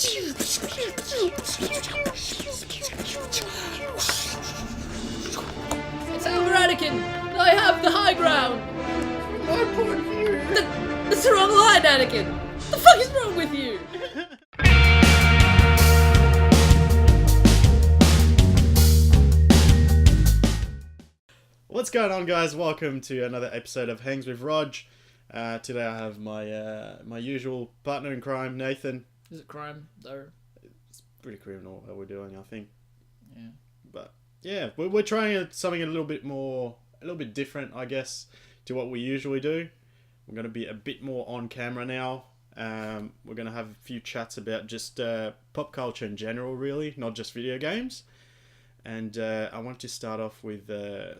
It's over, Anakin! I have the high ground! My point of view. That's the wrong line, Anakin! What the fuck is wrong with you? What's going on, guys? Welcome to another episode of Hangs with Rog. Today I have my usual partner in crime, Nathan. Is it crime, though? It's pretty criminal what we're doing, I think. Yeah. But yeah, we're trying something a little bit different, I guess, to what we usually do. We're going to be a bit more on camera now. We're going to have a few chats about just pop culture in general, really, not just video games. And I want to start off with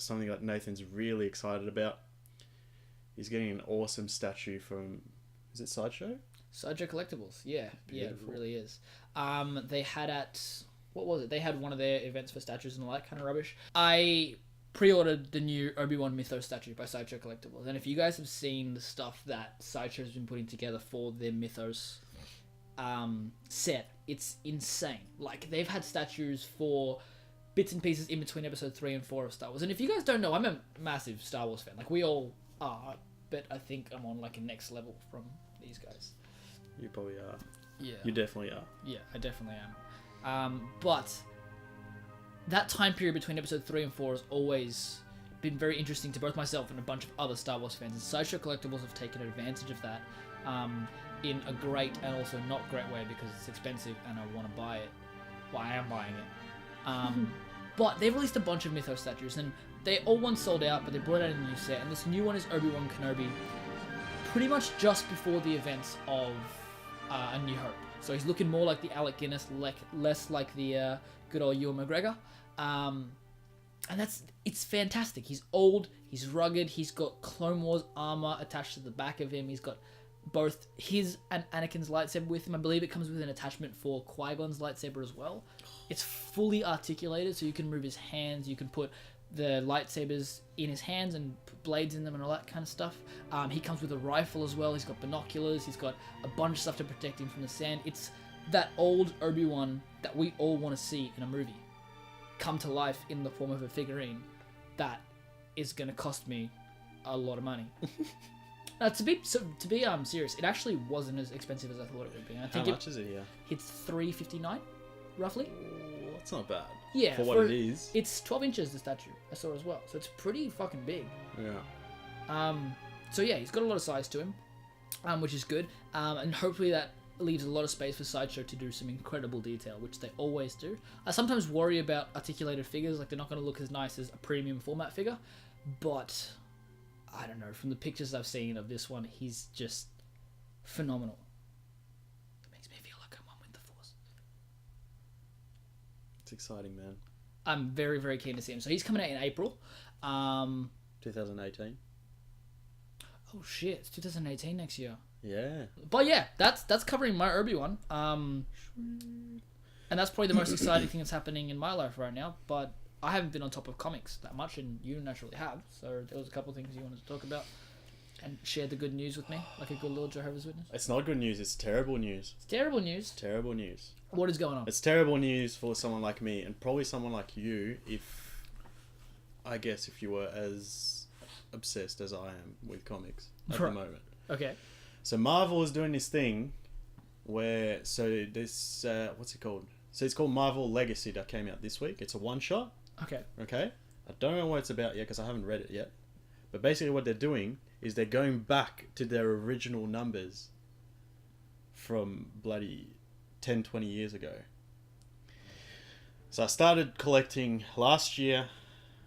something that Nathan's really excited about. He's getting an awesome statue from, is it Sideshow? Sideshow Collectibles, yeah. Beautiful. Yeah, it really is. They had what was it? They had one of their events for statues and all that kind of rubbish. I pre-ordered the new Obi Wan Mythos statue by Sideshow Collectibles. And if you guys have seen the stuff that Sideshow has been putting together for their Mythos set, it's insane. Like, they've had statues for bits and pieces in between episode 3 and 4 of Star Wars. And if you guys don't know, I'm a massive Star Wars fan. Like, we all are, but I think I'm on like a next level from these guys. You probably are. Yeah. You definitely are. Yeah, I definitely am. But that time period between episode 3 and 4 has always been very interesting to both myself and a bunch of other Star Wars fans. And Sideshow Collectibles have taken advantage of that in a great and also not great way, because it's expensive and I want to buy it. Well, I am buying it. But they've released a bunch of Mythos statues, and they all once sold out, but they brought out a new set, and this new one is Obi Wan Kenobi, pretty much just before the events of A New Hope. So he's looking more like the Alec Guinness, less like the good old Ewan McGregor. And it's fantastic. He's old, he's rugged, he's got Clone Wars armor attached to the back of him, he's got both his and Anakin's lightsaber with him. I believe it comes with an attachment for Qui-Gon's lightsaber as well. It's fully articulated, so you can move his hands, you can put the lightsabers in his hands and put blades in them and all that kind of stuff. He comes with a rifle as well, he's got binoculars, he's got a bunch of stuff to protect him from the sand. It's that old Obi-Wan that we all want to see in a movie come to life in the form of a figurine that is going to cost me a lot of money. To be serious, it actually wasn't as expensive as I thought it would be. And I think How much is it here? It's $3.59, roughly. Oh, that's not bad. Yeah, for what it is. It's 12 inches, the statue, I saw as well. So it's pretty fucking big. Yeah. So yeah, he's got a lot of size to him, which is good. And hopefully that leaves a lot of space for Sideshow to do some incredible detail, which they always do. I sometimes worry about articulated figures, like they're not going to look as nice as a premium format figure, but I don't know, from the pictures I've seen of this one, he's just phenomenal. It makes me feel like I'm one with the Force. It's exciting, man. I'm very, very keen to see him. So he's coming out in April. 2018. Oh shit, it's 2018 next year. Yeah. But yeah, that's covering my Obi-Wan. And that's probably the most exciting thing that's happening in my life right now. But I haven't been on top of comics that much, and you naturally have. So there was a couple of things you wanted to talk about and share the good news with me, like a good little Jehovah's Witness. It's not good news, it's terrible news. It's terrible news. Terrible news. What is going on? It's terrible news for someone like me, and probably someone like you, if you were as obsessed as I am with comics at the moment. Okay. So Marvel is doing this thing where, so this, what's it called? So it's called Marvel Legacy, that came out this week. It's a one-shot. Okay. Okay? I don't know what it's about yet because I haven't read it yet. But basically what they're doing is they're going back to their original numbers from bloody 10, 20 years ago. So I started collecting last year,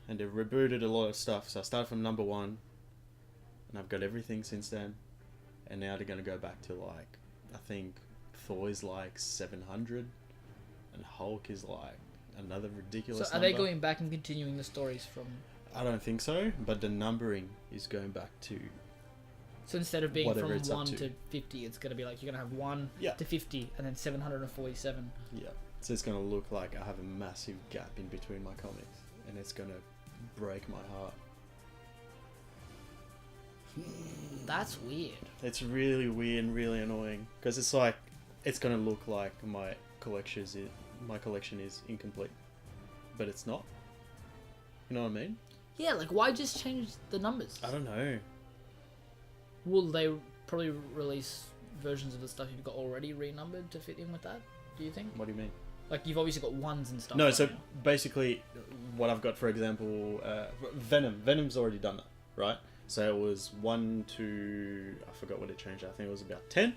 and they've rebooted a lot of stuff. So I started from number 1, and I've got everything since then. And now they're going to go back to, like, I think Thor is like 700, and Hulk is like another ridiculous So are they going back and continuing the stories from... I don't think so, but the numbering is going back to... So instead of being whatever from 1 to. to 50, it's going to be like, you're going to have 1 Yeah. to 50, and then 747. Yeah. So it's going to look like I have a massive gap in between my comics, and it's going to break my heart. That's weird. It's really weird and really annoying, because it's like, it's gonna look like my collection is incomplete, but it's not. You know what I mean? Yeah, like why just change the numbers? I don't know. Will they probably release versions of the stuff you've got already renumbered to fit in with that? Do you think? What do you mean? Like you've obviously got ones and stuff. No, right so now. basically, what I've got, for example, Venom's already done that, right? So it was 1 to, I forgot what it changed. I think it was about 10,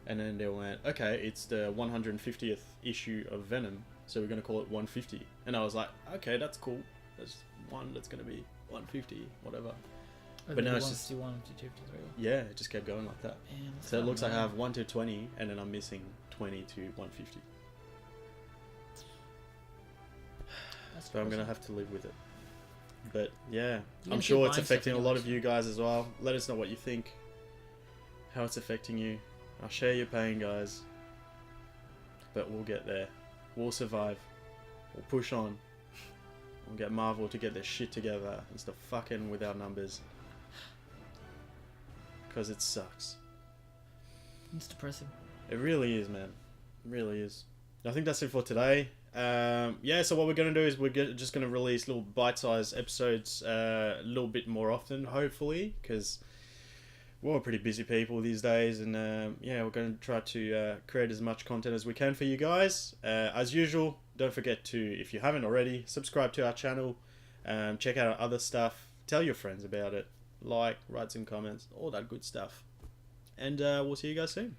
and then they went, okay, it's the 150th issue of Venom, so we're gonna call it 150. And I was like, okay, that's cool. There's one that's gonna be 150, whatever. But now it's just 151, 52, 53. yeah, it just kept going like that. Man, So it looks like I have 1 to 20, and then I'm missing 20 to 150. So I'm gonna have to live with it. But yeah, I'm sure it's affecting a lot of you guys as well. Let us know what you think, how it's affecting you. I'll share your pain, guys. But we'll get there. We'll survive. We'll push on. We'll get Marvel to get their shit together and stop fucking with our numbers. Because it sucks. It's depressing. It really is, man. It really is. I think that's it for today. Yeah, so what we're going to do is we're just going to release little bite-sized episodes a little bit more often, hopefully, because we're all pretty busy people these days, and yeah, we're going to try to create as much content as we can for you guys. As usual, don't forget to, if you haven't already, subscribe to our channel, check out our other stuff, tell your friends about it, like, write some comments, all that good stuff. And we'll see you guys soon.